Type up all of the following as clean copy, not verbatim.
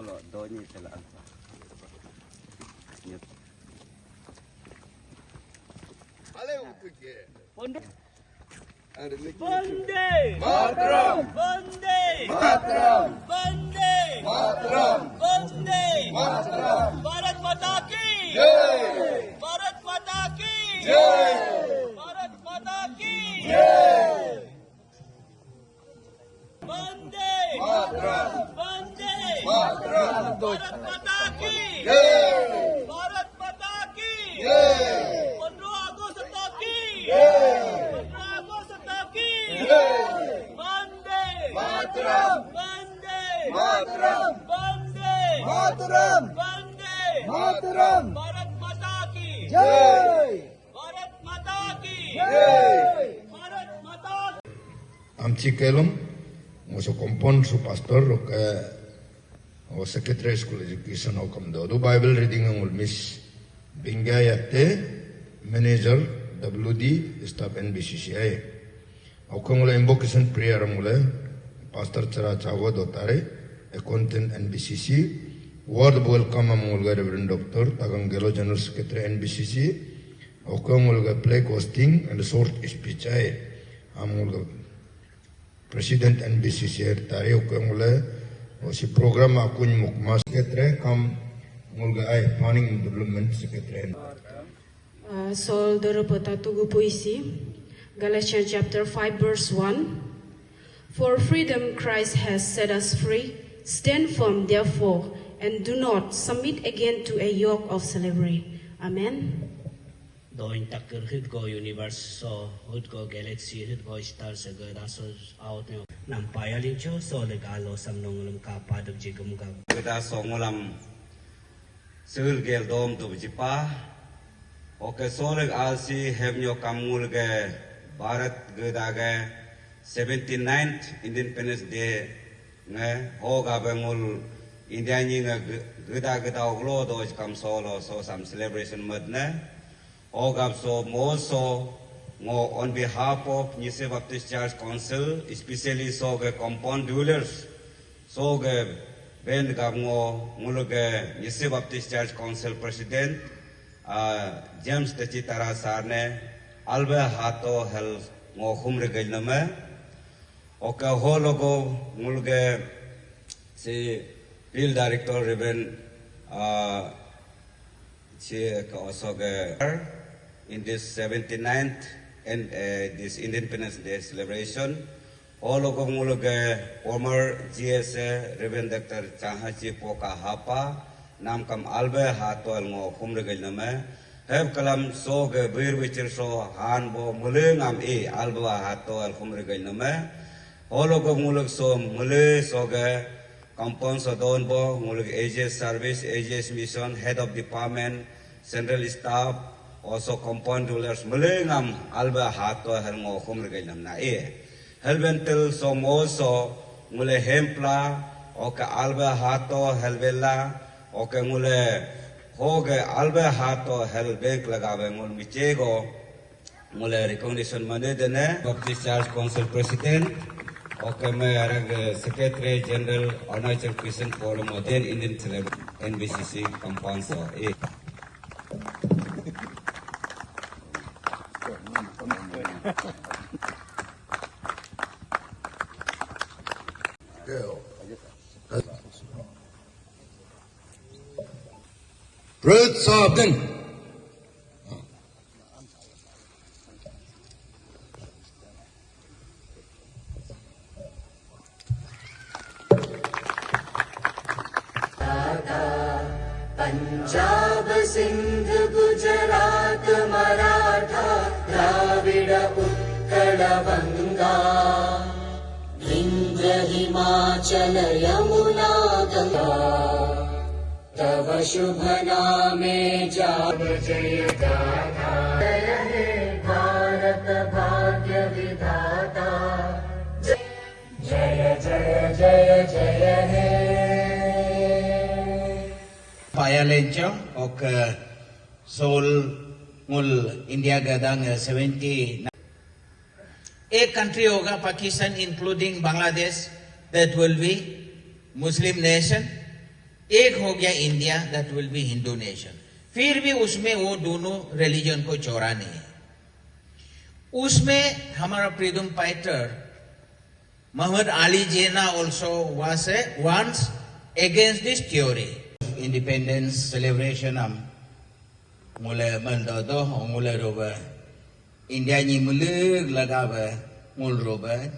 solo doni sila alfa. Vande Mataram! Vande Mataram! Vande Mataram! Vande Mataram! Bharat Mata ki Jai! Bharat Mata ki Jai! Bharat Mata ki Jai! Vande Mataram! Vande Mataram! Bharat Mata ki Jai! Bharat Mata ki Jai! 15 August ki Jai! 15 August ki Jai! Vande Mataram! Vande Mataram! Vande Mataram! Vande Mataram! Bharat Mata ki Jai! Bharat Mata ki Jai! Bharat Mata Amchi kelum, moso kompon su pastor o secretary school education o kamdo Bible reading ang Miss Bingayate manager WD staff NBCCI o kangula invocation prayer mule pastor Chara Chawa dotare accountant NBCC word welcome amulga Reverend Dr. Tagangelo general secretary NBCC o kangula play hosting and short speech ay amulga President NBCC tayo kangula o si program akun mukma secretary kam mulga ay planning development secretary. Sol Dorapota Tugu Puisi, Galatians chapter 5 verse 1. For freedom Christ has set us free. Stand firm therefore and do not submit again to a yoke of slavery. Amen. Doin takir hit go universe so hit go galaxy hit go star sa go so out nyo nampaya lincho so legalo samnong lam kapadog jigum gam Kita songolam sul gel dom tu jipa. Oke soleg alsi hemnyo kamul ge Bharat gedage 79th Independence Day nge hoga bengul India ni nge geda oglo do kam solo so some celebration madne ogab so moso ngo on behalf of Nise Baptist Church Council especially so ge compound dwellers so ge ben gab ngo nguluge Nise Baptist Church Council President James Tachitara Sarne Alba Hato Hel Ngo Humre Gailname Oka Hologo Mulge si Field Director Reverend also in this 79th and this Independence Day celebration Hologo Mulge former GSA Reverend Dr. Chahachi Poka Hapa Nam kam albe hato ngo humre gailname heb kalam so ge bir bichir so han bo mule ngam alba hato al humre gailname holo go muluk so mule so ge compound so don bo muluk AJS service AJS mission head of department central staff also compound rulers mule ngam alba hato hel ngo humre gailnam na helventel so mo so mule hempla oka alba hato helvela Oke mule hoge albe hato hel bank lagabe mul michego mule recognition mane dene Baptist Church Council President oke me arag Secretary General Arunachal Christian Forum Modern Indian Celeb NBCC compound so Ruth Sabden. Punjab, Sindh, Gujarat, Maratha, Dravida, Uttara, Banga, Indra, Himachala, Yamuna, Ganga. तव शुभ नामे जाप जय गाथा जय हे भारत भाग्य विधाता जय जय जय जय हे paya lencho ok sol mul India gadang 70 एक country होगा Pakistan including Bangladesh that will be Muslim nation एक हो गया India, that will be Hindu nation. फिर भी उसमें वो दोनों रिलीजन को छोड़ा नहीं है। उसमें हमारा freedom fighter Muhammad Ali Jinnah also was once against this theory. Independence celebration mula mandodo mula roba India ni mula lagaba mul roba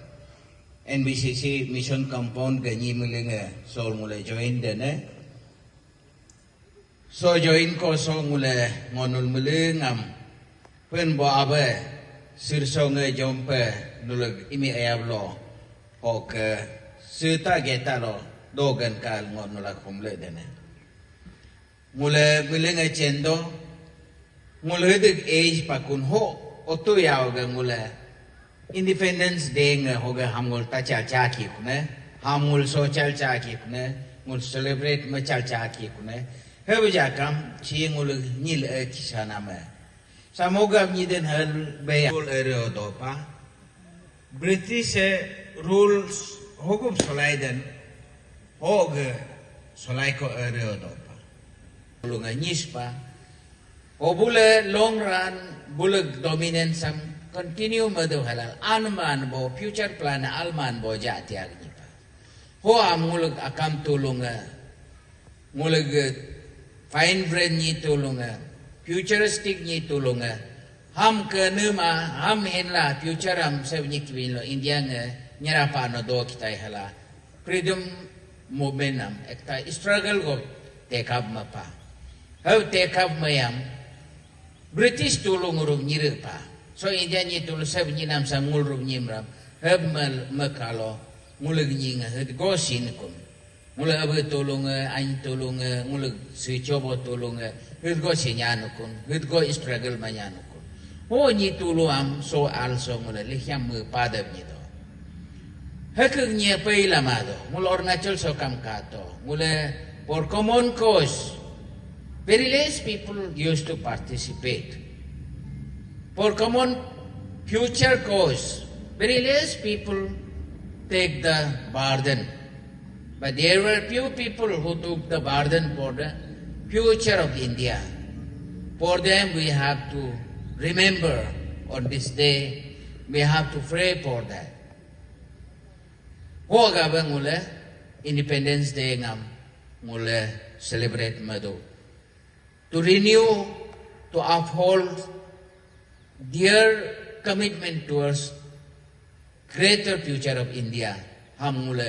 NBCC mission compound ganyi mula sol mula join dene so join ko so mula ngonul mula ngam pen bo abe sirso nge jompe nulag imi ayablo ok sita geta lo dogan kal ngon nulag kumle dene mula mula nge chendo mula dik age pakun ho otu yao ga mula Independence Day nga hoga hamul ta cha cha ki kune hamul social cha ki kune mul celebrate ma cha cha ki kune hebu jakam chi ngul nil e kisana me samoga ni den hal be rule area do pa British rules hogum solaiden hog solai ko area do pa lunga nispa obule long run bulag dominant sam continue madu halal anman bo future plan alman bo jati agni pa ho amul akam tulunga mulag fine brain ni tulunga futuristic ni tulunga ham ke nema ham henla future am sevni kwilo india nge nyarapa no do kita hala freedom movement am ekta struggle go take up mapa how take up mayam British tulung rum nyirepa so India ni tulu sab ni nam sa ngul rum nyimram heb mal makalo nguleg ni nga het go sin kun nguleg ab tulung an tulung nguleg si chobo tulung het go sinyan kun het go struggle manyan kun ho ni tulu am so also nguleg lihyam mu padab ni do hek ni pe lamado ngul ornachal so kam kato nguleg for common cause very less people used to participate. For common future cause, very less people take the burden. But there were few people who took the burden for the future of India. For them we have to remember on this day, we have to pray for that. Hoga ba ngule Independence Day ngam ngule celebrate madu. To renew, to uphold their commitment towards greater future of India. Ham mule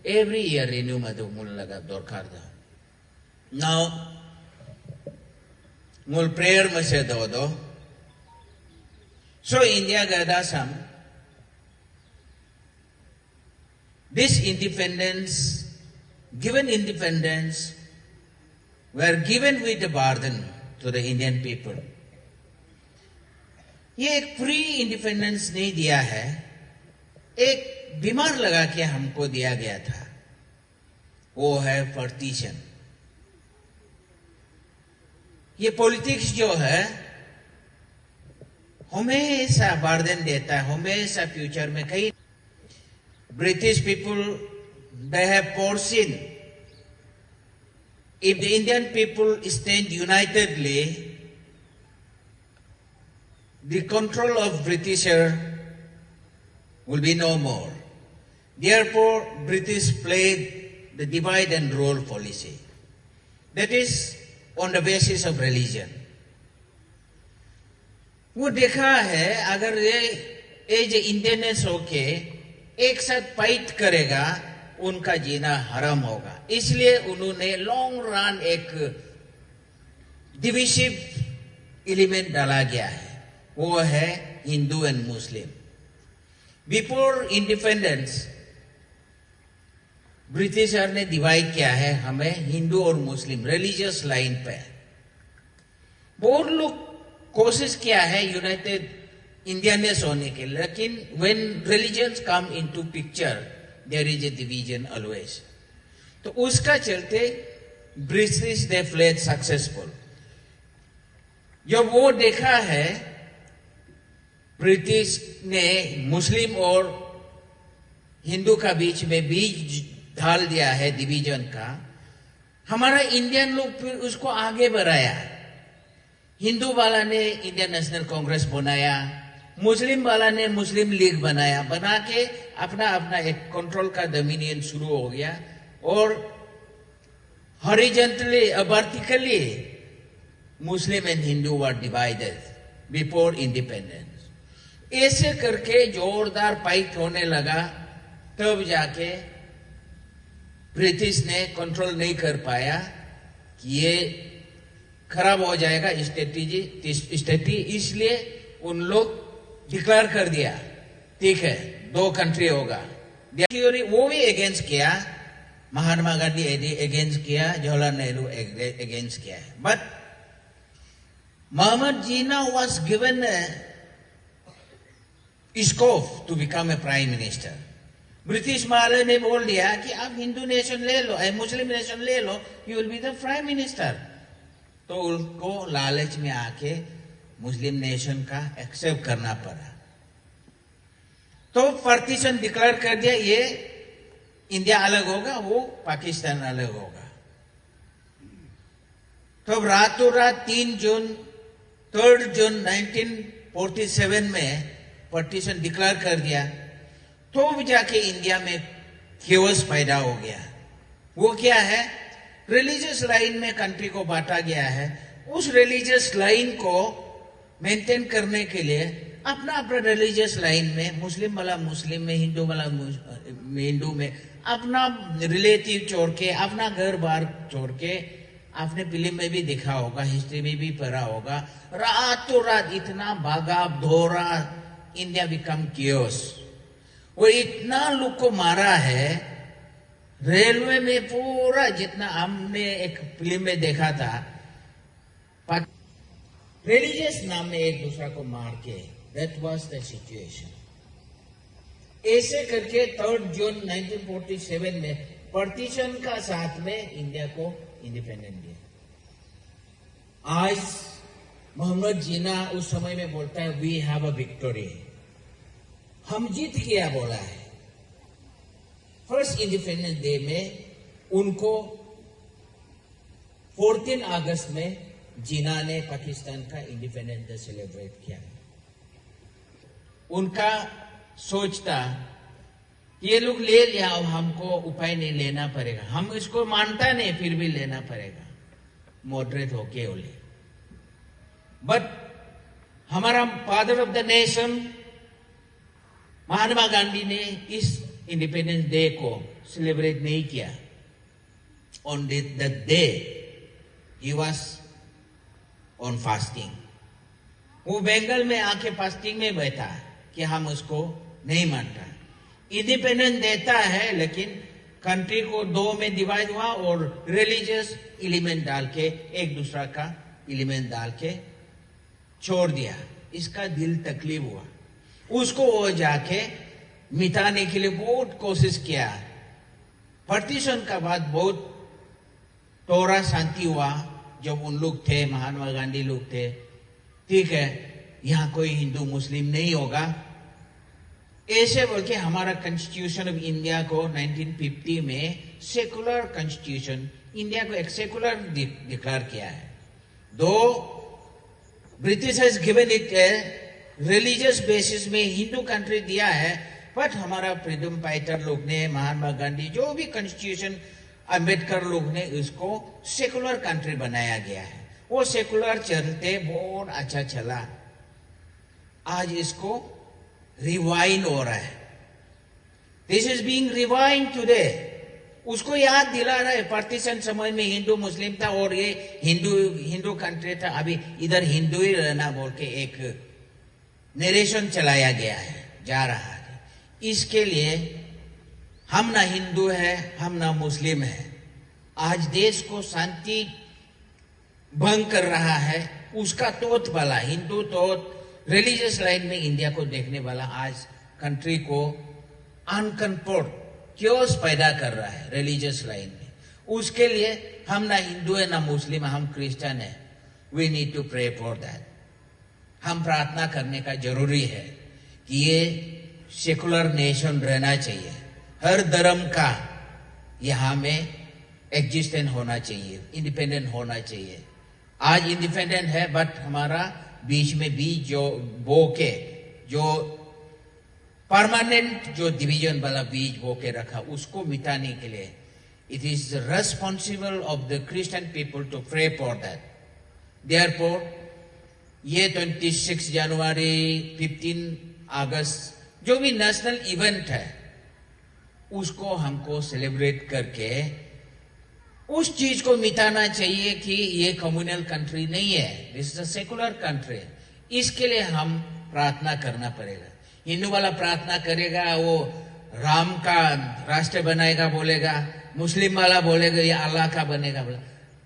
every year renew madu mul laga dorkar da. Now, mul prayer mase do. So India gada sam. This independence, given independence, were given with the burden to the Indian people. ये एक pre independence नहीं दिया है, एक बीमार लगा के हमको दिया गया था, वो है पार्टीशन। ये पॉलिटिक्स जो है हमेशा बर्डन देता है, हमेशा फ्यूचर में कई British people they have foreseen if the Indian people stand unitedly, the control of Britisher will be no more. Therefore, British played the divide and rule policy. That is on the basis of religion. वो देखा है अगर ये जो इंडियनेस होके एक साथ fight करेगा उनका जीना हराम होगा, इसलिए उन्होंने लॉन्ग रन एक डिविसिव एलिमेंट डाला गया है, वो है Hindu and Muslim. Before independence britisher ने डिवाइड किया है हमें हिंदू और मुस्लिम रिलीजियस लाइन पे। बहुत लोग कोशिश किया है यूनाइटेड इंडियनेस होने के, लेकिन when religions come into picture there is a division always. तो उसका चलते ब्रिटिश दे फ्लेड सक्सेसफुल। जब वो देखा है ब्रिटिश ने मुस्लिम और हिंदू का बीच में बीज डाल दिया है डिवीजन का, हमारा इंडियन लोग फिर उसको आगे बढ़ाया। हिंदू वाला ने इंडियन नेशनल कांग्रेस बनाया, मुस्लिम वाला ने मुस्लिम लीग बनाया, बना के अपना अपना एक कंट्रोल का डोमिनियन शुरू हो गया। और horizontally vertically Muslim and Hindu were divided before independence. ऐसे करके जोरदार फाइट होने लगा, तब जाके ब्रिटिश ने कंट्रोल नहीं कर पाया कि ये खराब हो जाएगा स्थिति, इसलिए उन लोग डिक्लेयर कर दिया ठीक है 2 कंट्री होगा। वो भी अगेंस्ट किया, महात्मा गांधी अगेंस्ट किया, जवाहरलाल नेहरू अगेंस्ट किया है। But Mohammad Jinnah was given a scope to become a prime minister। British वाले ने बोल दिया कि आप हिंदू नेशन ले लो, मुस्लिम नेशन ले लो, you will be the prime minister. तो उनको लालच में आके मुस्लिम नेशन का एक्सेप्ट करना पड़ा। तो पार्टीशन डिक्लेयर कर दिया, ये इंडिया अलग होगा, वो पाकिस्तान अलग होगा। तो रातों रात 3 जून 1947 में पार्टीशन डिक्लेयर कर दिया। तो जाके इंडिया में केओस पैदा हो गया। वो क्या है, रिलीजियस लाइन में कंट्री को बांटा गया है। उस रिलीजियस लाइन को मेंटेन करने के लिए अपना अपना रिलीजियस लाइन में, मुस्लिम वाला मुस्लिम में, हिंदू वाला हिंदू में, अपना रिलेटिव छोड़ के, अपना घर बार छोड़ के, आपने फिल्म में भी देखा होगा, हिस्ट्री में भी पढ़ा होगा, रातों रात इतना भागा दौड़ा, इंडिया बिकम केओस। वो इतना लोग को मारा है, रेलवे में पूरा जितना हमने एक फिल्म में देखा था, रिलीजियस नाम में एक दूसरा को मार के, दैट वाज द सिचुएशन। ऐसे करके 3 जून 1947 में पार्टीशन का साथ में इंडिया को इंडिपेंडेंट दिया। आज मोहम्मद जिन्ना उस समय में बोलता है वी हैव अ विक्टोरी, हम जीत गया बोला है। फर्स्ट इंडिपेंडेंस डे में उनको 14 अगस्त में जिन्ना ने पाकिस्तान का इंडिपेंडेंस डे सेलिब्रेट किया। उनका सोच था ये लोग ले लिया, अब हमको उपाय नहीं लेना पड़ेगा, हम इसको मानता नहीं फिर भी लेना पड़ेगा, मॉडरेट होके बोले। बट हमारा father of the nation Mahatma Gandhi ने इस इंडिपेंडेंस डे को सेलिब्रेट नहीं किया। On the day he was on fasting. वो बंगाल में आके फास्टिंग में बैठा कि हम उसको नहीं मानता। इंडिपेंडेंस देता है लेकिन कंट्री को 2 में डिवाइड हुआ और रिलीजियस एलिमेंट डाल के, एक दूसरा का एलिमेंट डाल के छोड़ दिया। इसका दिल तकलीफ हुआ, उसको वो जाके मिटाने के लिए बहुत कोशिश किया। पार्टीशन का बाद बहुत थोड़ा शांति हुआ जब उन लोग थे, महात्मा गांधी लोग थे, ठीक है यहां कोई हिंदू मुस्लिम नहीं होगा, ऐसे बोल के हमारा कॉन्स्टिट्यूशन ऑफ इंडिया को 1950 में सेकुलर कॉन्स्टिट्यूशन, इंडिया को एक सेकुलर डिक्लेयर किया है। दो British has given it religious basis में हिंदू कंट्री दिया है, बट हमारा फ्रीडम फाइटर लोग ने, महात्मा गांधी, जो भी कॉन्स्टिट्यूशन अंबेडकर लोग ने, उसको सेकुलर कंट्री बनाया गया है। वो सेकुलर चलते बहुत अच्छा चला। आज इसको रिवाइंड हो रहा है, this is being rewind today. उसको याद दिला रहा है पार्टीशन समय में हिंदू मुस्लिम था और ये हिंदू कंट्री था, अभी इधर हिंदू ही रहना बोल के एक नरेशन चलाया गया है, जा रहा है। इसके लिए हम ना हिंदू है, हम ना मुस्लिम है। आज देश को शांति भंग कर रहा है उसका तोत वाला, हिंदू तोत रिलीजियस लाइन में इंडिया को देखने वाला आज कंट्री को अनकंट्रोल्ड क्योस पैदा कर रहा है रिलीजियस लाइन में। उसके लिए हम ना हिंदू है ना मुस्लिम, हम क्रिश्चियन है। We need to pray for that. हम प्रार्थना करने का जरूरी है कि ये सेकुलर नेशन रहना चाहिए, हर धर्म का यहाँ में एग्जिस्टेंट होना चाहिए, इंडिपेंडेंट होना चाहिए। आज इंडिपेंडेंट है, बट हमारा बीच में बीज जो बो के, जो परमानेंट जो डिवीजन वाला बीज बो के रखा, उसको मिटाने के लिए it is responsible of the Christian people to pray for that. Therefore ये 26 जनवरी 15 अगस्त जो भी नेशनल इवेंट है, उसको हमको सेलिब्रेट करके उस चीज को मिटाना चाहिए कि ये कम्युनल कंट्री नहीं है, this is a secular country. इसके लिए हम प्रार्थना करना पड़ेगा। हिंदू वाला प्रार्थना करेगा, वो राम का राष्ट्र बनाएगा बोलेगा, मुस्लिम वाला बोलेगा ये अल्लाह का बनेगा बोला।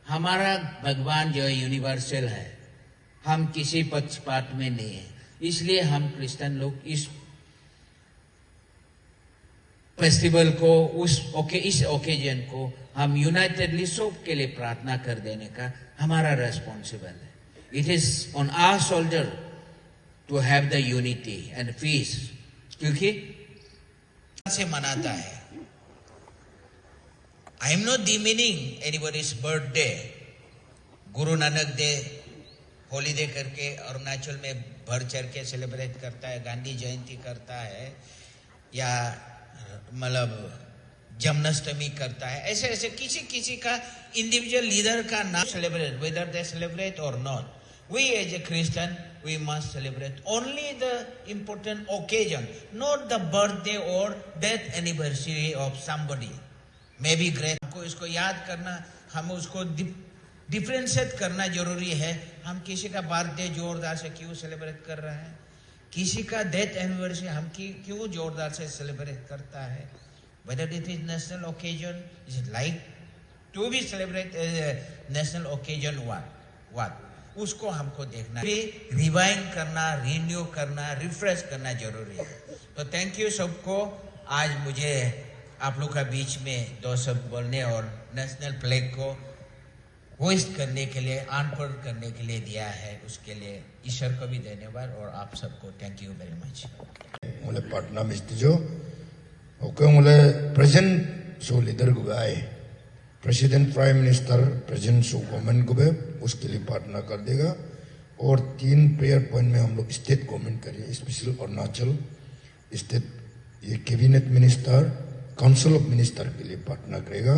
हमारा भगवान जो यूनिवर्सल है, हम किसी पक्षपात में नहीं है। इसलिए हम क्रिश्चियन लोग इस फेस्टिवल को, इस ओकेजन को हम यूनाइटेडली सब के लिए प्रार्थना कर देने का हमारा रेस्पॉन्सिबल है। It is on our shoulder to have the unity and peace, क्योंकि से मनाता है। I am not demeaning anybody's birthday. Guru Nanak day holiday करके अरुणाचल में भर चढ़ के सेलिब्रेट करता है, गांधी जयंती करता है, या मतलब जन्माष्टमी करता है। ऐसे ऐसे किसी का इंडिविजुअल लीडर का नाम सेलिब्रेट, वेदर दे सेलिब्रेट और not. We as a Christian we must celebrate only the important occasion, not the birthday और death anniversary of somebody. May be great, हमको इसको याद करना, हम उसको डिफरेंशिएट करना जरूरी है। हम किसी का बर्थडे जोरदार से क्यों सेलिब्रेट कर रहे हैं, किसी का डेथ एनिवर्सरी हम क्यों जोरदार से सेलिब्रेट करता है। Whether it is national occasion, is it like to be celebrated as a national occasion? What? उसको हमको देखना, रिवाइंड करना, रिन्यू करना, रिफ्रेश करना जरूरी है। तो थैंक यू सबको, आज मुझे आप लोग का बीच में दो शब्द बोलने और नेशनल फ्लैग को होस्ट करने के लिए, अनफोल्ड करने के लिए दिया है। उसके लिए ईश्वर को भी धन्यवाद और आप सबको थैंक यू वेरी मच। मुले पटना में जो ओके मुले प्रेजेंट सो लीडर को आए, president prime minister present so government को भी उसके लिए प्रार्थना कर देगा। और 3 प्रेयर पॉइंट में हम लोग स्टेट गवर्नमेंट करेंगे, स्पेशल अरुणाचल स्टेट, ये cabinet minister, council of minister के लिए प्रार्थना करेगा।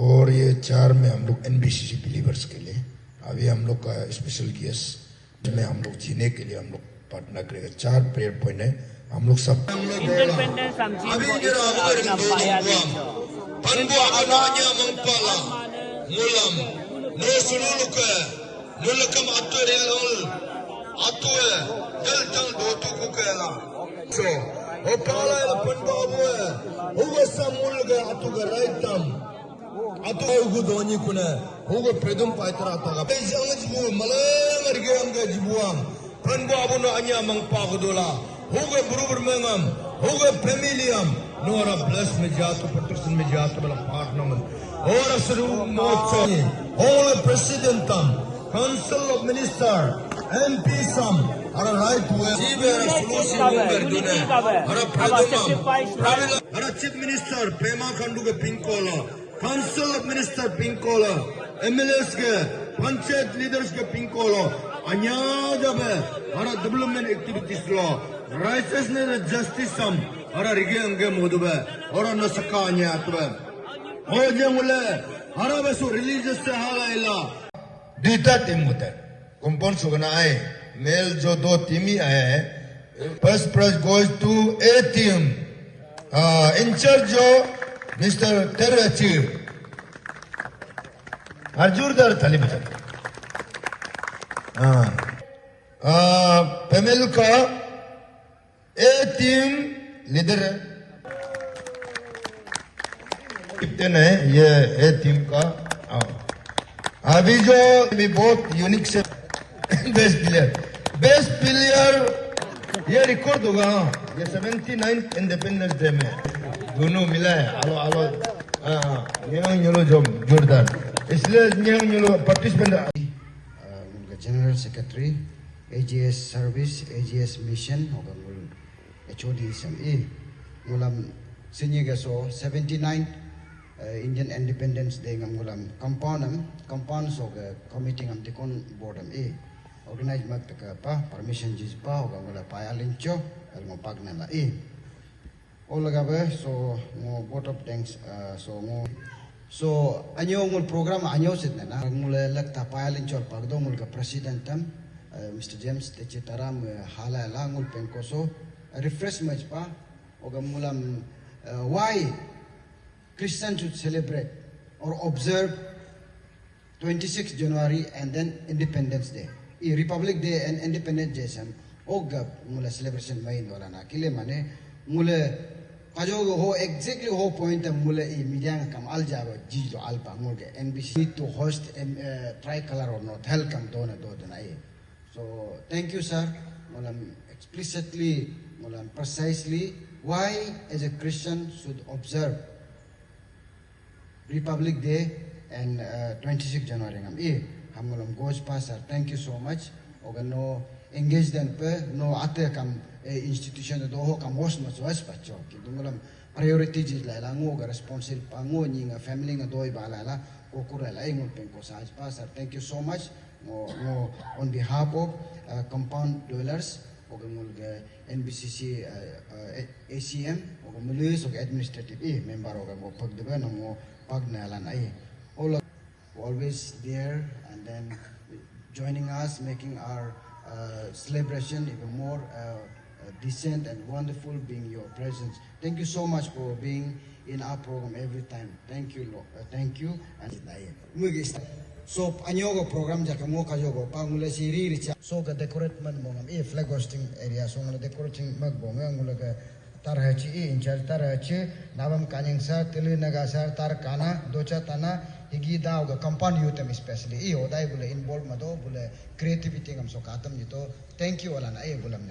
और ये 4 में हम लोग एनबीसीसी बिलीवर्स के लिए, अभी हम लोग का स्पेशल गेस्ट में हम लोग जीने के लिए हम लोग प्रार्थना करेगा। 4 प्रेयर पॉइंट है, हम लोग सब Independence ang Jimbo is nampayan Panbo ananya mangpala mulam no sululuka nulakam aturil atue daltang dotu kukela so opala panbo abu uga samulga atuga raitam atu ugu doni kuna uga predum paitra taga bezangju malangarge amga jibuam panbo abu no anya mangpagudola uga burubur mengam uga familiam Nora bless me jato Patterson me jato bala partner man. Ora suru moche. All president council of minister, MP sam. Ara right way. Jibe ara solution dune. Ara pradama. Ara chief minister Prema Khandu ke pinkola. Council of minister pinkola. MLAs ke panchayat leaders ke pinkola. Anya jabe. Ara development activities law. Righteousness and justice sam. Ara rige ange modube, ora no sakanya atwe. Oje mule, ara besu religious se hala ila. Dita team होता है, compound सुगना आए, male जो 2 team ही आए हैं, first prize goes to A team, in charge जो Mr. Terachir, अर्जुनदार थाली बचा, female का A team लीडर है, कैप्टन है, ये है टीम का। अभी जो भी बहुत यूनिक से बेस्ट प्लेयर ये रिकॉर्ड होगा। ये 79 इंडिपेंडेंस डे में दोनों मिला है। आलो ये जो जोरदार, इसलिए ये participant general secretary AGS service AGS mission होगा HOD SME Ghulam senior गेसो 79 Indian Independence Day ngam ngulam compound so ga committee ngam tikon board am organize mak taka pa permission jis pa ga ngula pa alincho al mo pagna la all ga ba so mo vote of thanks so anyo ngul program anyo sit na ngula lakta pa alincho pagdo ngul ga president tam Mr. James Techitaram hala la ngul penkoso refreshment pa oga ngulam why Christians should celebrate or observe 26 January and then Independence Day. Republic Day and Independence Day sam oga mula celebration main wala na kile mane mula kajo ho exactly ho point mula media kam aljaba jijo alpa ngulge NBC to host tricolor or not hell kam dona do na so thank you sir mulam explicitly mulam precisely why as a Christian should observe Republic Day and 26 January ngam hamulam goes pastor thank you so much oga no engage them pe no ate kam institution do ho kam host no choice pacho ki dungulam priority ji la ngo ga responsible pango ni nga family nga doi bala la ko kurala ngol pen ko sa pastor thank you so much no on behalf of compound dwellers oga ngol ga NBCC ACM oga mulis oga administrative member oga mo pagdeba no pagnalan all always there and then joining us, making our celebration even more decent and wonderful, being your presence. Thank you so much for being in our program every time. Thank you, Lord. Thank you. And so anyogo program jaka mo kajogo pangula siri richa so ka decorate man mo ngam flag hosting area so ngala decorating magbonga ngula ka tarhachi in charge tarhachi navam kanyang sa telu naga sar tar kana docha tana higi daw ga compound youth especially odai bule involve mado bule creativity ngam so katam jito thank you ala na bulam